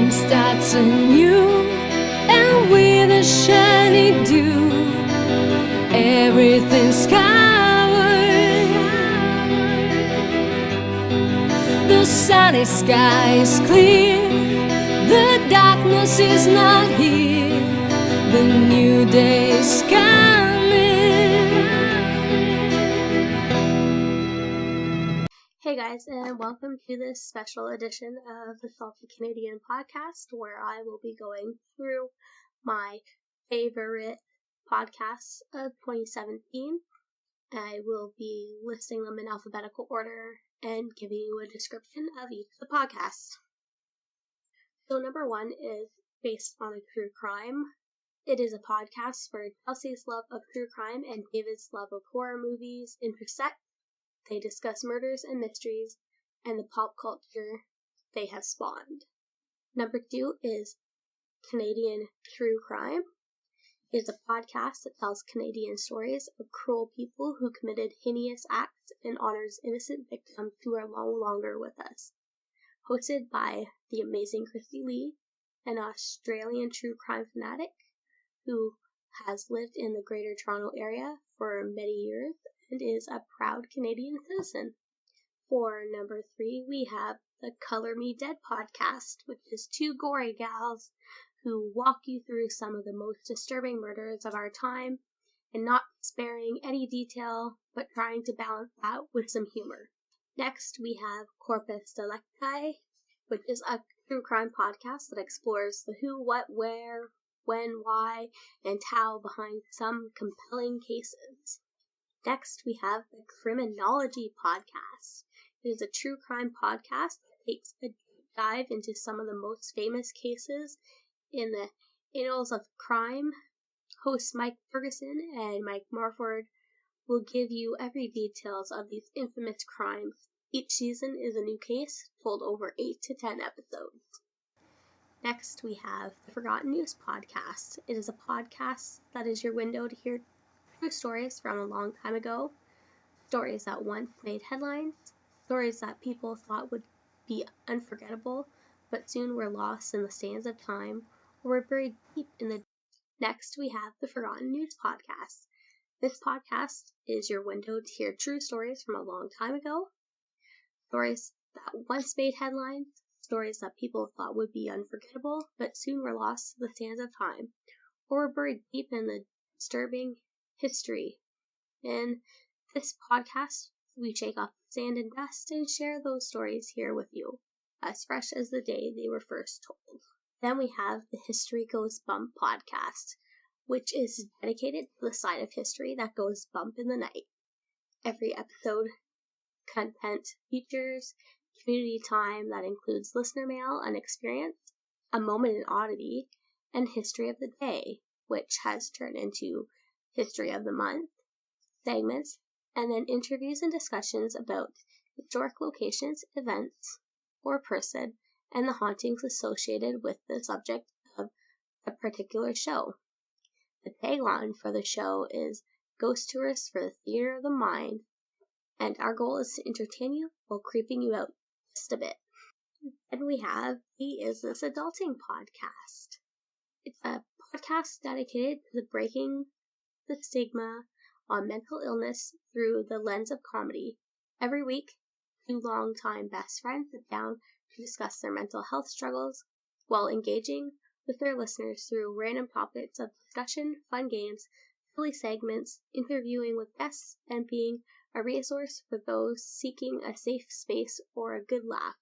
morning starts anew, and with a shiny dew, everything's covered. The sunny sky is clear, the darkness is not here, the new day is coming. Hey guys, and welcome to this special edition of the Salty Canadian podcast, where I will be going through my favorite podcasts of 2017. I will be listing them in alphabetical order and giving you a description of each of the podcasts. So number one is based on a true crime. It is a podcast where Chelsea's love of true crime and David's love of horror movies intersect. They discuss murders and mysteries and the pop culture they have spawned. Number two is Canadian True Crime. It is a podcast that tells Canadian stories of cruel people who committed heinous acts and honors innocent victims who are no longer with us. Hosted by the amazing Christy Lee, an Australian true crime fanatic who has lived in the Greater Toronto area for many years and is a proud Canadian citizen. For number three, we have the Color Me Dead podcast, which is two gory gals who walk you through some of the most disturbing murders of our time and not sparing any detail, but trying to balance that with some humor. Next, we have Corpus Delicti, which is a true crime podcast that explores the who, what, where, when, why, and how behind some compelling cases. Next, we have the Criminology podcast. It is a true crime podcast that takes a dive into some of the most famous cases in the annals of crime. Hosts Mike Ferguson and Mike Morford will give you every details of these infamous crimes. Each season is a new case, told over 8 to 10 episodes. Next, we have the Forgotten News podcast. It is a podcast that is your window to hear true stories from a long time ago, stories that once made headlines, stories that people thought would be unforgettable, but soon were lost in the sands of time or were buried deep in the... Next, we have the Forgotten News podcast. This podcast is your window to hear true stories from a long time ago, stories that once made headlines, stories that people thought would be unforgettable, but soon were lost to the sands of time or were buried deep in the disturbing history. In this podcast, we shake off the sand and dust and share those stories here with you, as fresh as the day they were first told. Then we have the History Goes Bump podcast, which is dedicated to the side of history that goes bump in the night. Every episode content features community time that includes listener mail and experience, a moment in oddity, and history of the day, which has turned into history of the month, segments, and then interviews and discussions about historic locations, events, or person, and the hauntings associated with the subject of a particular show. The tagline for the show is Ghost Tours for the Theater of the Mind, and our goal is to entertain you while creeping you out just a bit. And we have the Is This Adulting podcast. It's a podcast dedicated to breaking the stigma on mental illness through the lens of comedy. Every week, two longtime best friends sit down to discuss their mental health struggles while engaging with their listeners through random topics of discussion, fun games, silly segments, interviewing with guests, and being a resource for those seeking a safe space or a good laugh.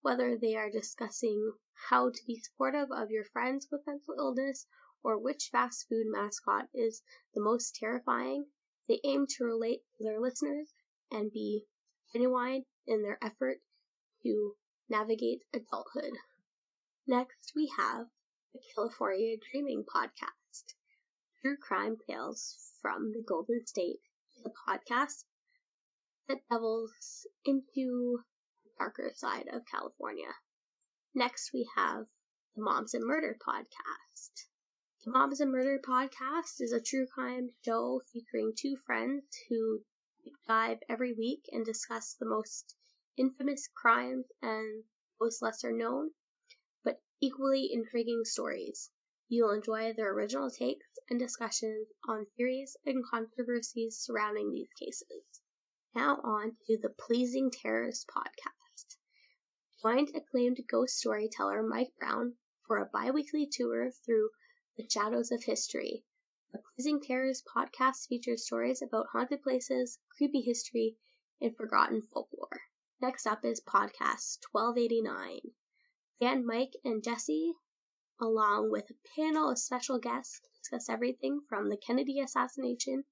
Whether they are discussing how to be supportive of your friends with mental illness or which fast food mascot is the most terrifying, they aim to relate to their listeners and be genuine in their effort to navigate adulthood. Next, we have the California Dreaming podcast. True Crime Tales from the Golden State is a podcast that delves into the darker side of California. Next, we have the Moms and Murder podcast. The Moms and Murder podcast is a true crime show featuring two friends who dive every week and discuss the most infamous crimes and most lesser known, but equally intriguing stories. You'll enjoy their original takes and discussions on theories and controversies surrounding these cases. Now on to the Pleasing Terrors podcast. Join acclaimed ghost storyteller Mike Brown for a bi-weekly tour through the shadows of history. The Pleasing Terrors podcast features stories about haunted places, creepy history, and forgotten folklore. Next up is podcast 1289. Dan, Mike, and Jesse, along with a panel of special guests, discuss everything from the Kennedy assassination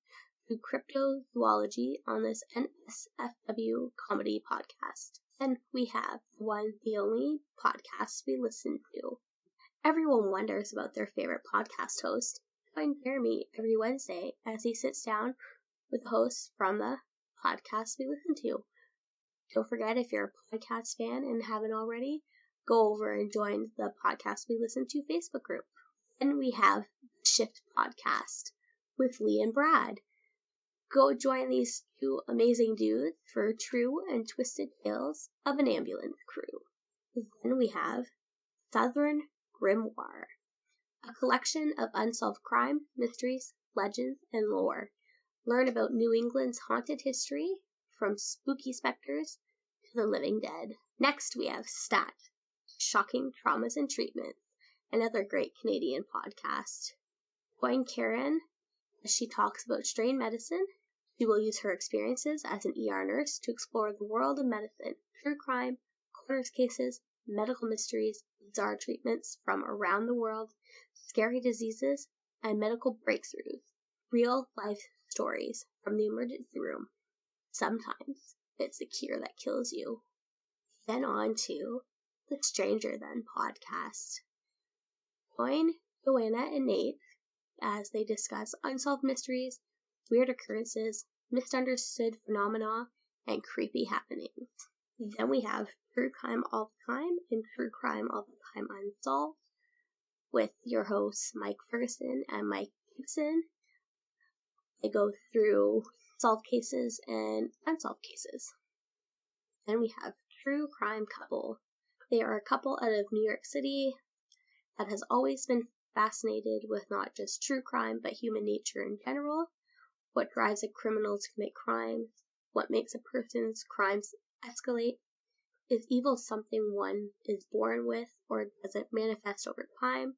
to cryptozoology on this NSFW comedy podcast. Then we have the only podcast we listen to. Everyone wonders about their favorite podcast host. Join Jeremy every Wednesday as he sits down with the hosts from the podcast we listen to. Don't forget, if you're a podcast fan and haven't already, go over and join the Podcast We Listen To Facebook group. Then we have the Shift Podcast with Lee and Brad. Go join these two amazing dudes for true and twisted tales of an ambulance crew. Then we have Southern Grimoire, a collection of unsolved crime, mysteries, legends, and lore. Learn about New England's haunted history, from spooky specters to the living dead. Next we have Stat, Shocking Traumas and Treatments, another great Canadian podcast. Join Karen as she talks about strain medicine. She will use her experiences as an ER nurse to explore the world of medicine, true crime, coroner's cases, medical mysteries, bizarre treatments from around the world, scary diseases, and medical breakthroughs. Real life stories from the emergency room. Sometimes it's the cure that kills you. Then on to the Stranger Than podcast. Join Joanna and Nate as they discuss unsolved mysteries, weird occurrences, misunderstood phenomena, and creepy happenings. Then we have True Crime All the Time and True Crime All the Time Unsolved with your hosts Mike Ferguson and Mike Gibson. They go through solved cases and unsolved cases. Then we have True Crime Couple. They are a couple out of New York City that has always been fascinated with not just true crime, but human nature in general. What drives a criminal to commit crimes? What makes a person's crimes escalate? Is evil something one is born with, or does it manifest over time?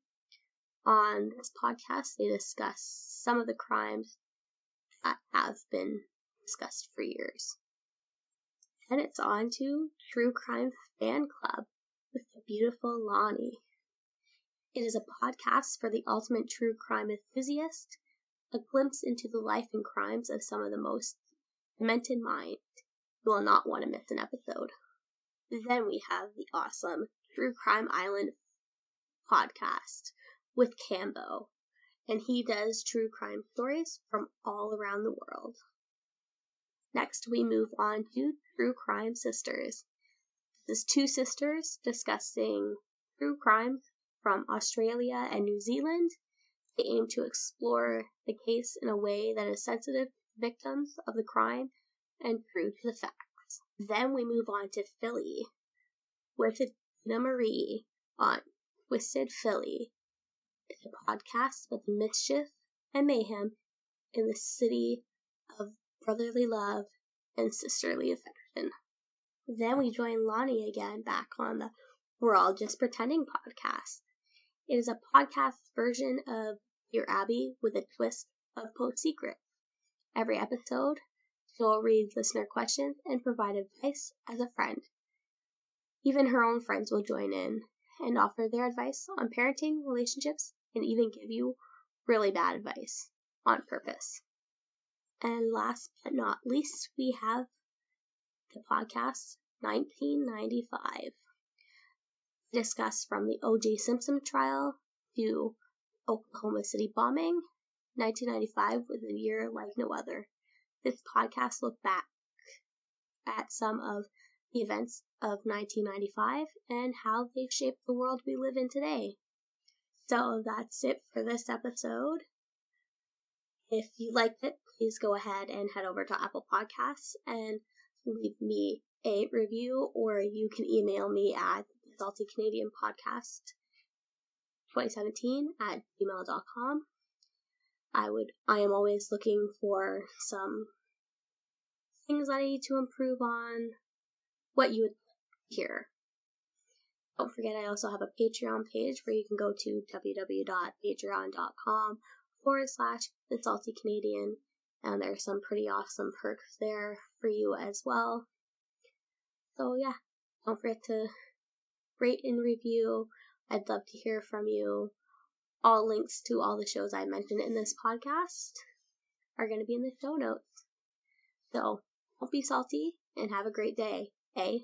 On this podcast, they discuss some of the crimes that have been discussed for years. And it's on to True Crime Fan Club with the beautiful Lonnie. It is a podcast for the ultimate true crime enthusiast, a glimpse into the life and crimes of some of the most demented minds. You will not want to miss an episode. Then we have the awesome True Crime Island podcast with Cambo, and he does true crime stories from all around the world. Next, we move on to True Crime Sisters. This is two sisters discussing true crimes from Australia and New Zealand. They aim to explore the case in a way that is sensitive to victims of the crime and true to the facts. Then we move on to Philly with Tina Marie on Twisted Philly. It's a podcast about the mischief and mayhem in the city of brotherly love and sisterly affection. Then we join Lonnie again back on the We're All Just Pretending podcast. It is a podcast version of Dear Abby with a twist of Post Secret. Every episode, she'll read listener questions and provide advice as a friend. Even her own friends will join in and offer their advice on parenting, relationships, and even give you really bad advice on purpose. And last but not least, we have the podcast 1995. Discuss from the O.J. Simpson trial to Oklahoma City bombing. 1995 was a year like no other. This podcast looked back at some of the events of 1995 and how they've shaped the world we live in today. So that's it for this episode. If you liked it, please go ahead and head over to Apple Podcasts and leave me a review, or you can email me at saltycanadianpodcast 2017@gmail.com. I am always looking for some things I need to improve on, what you would hear. Don't forget, I also have a Patreon page where you can go to www.patreon.com/thesaltycanadian, and there's some pretty awesome perks there for you as well. So yeah, don't forget to rate and review. I'd love to hear from you. All links to all the shows I mentioned in this podcast are going to be in the show notes. So don't be salty and have a great day, eh?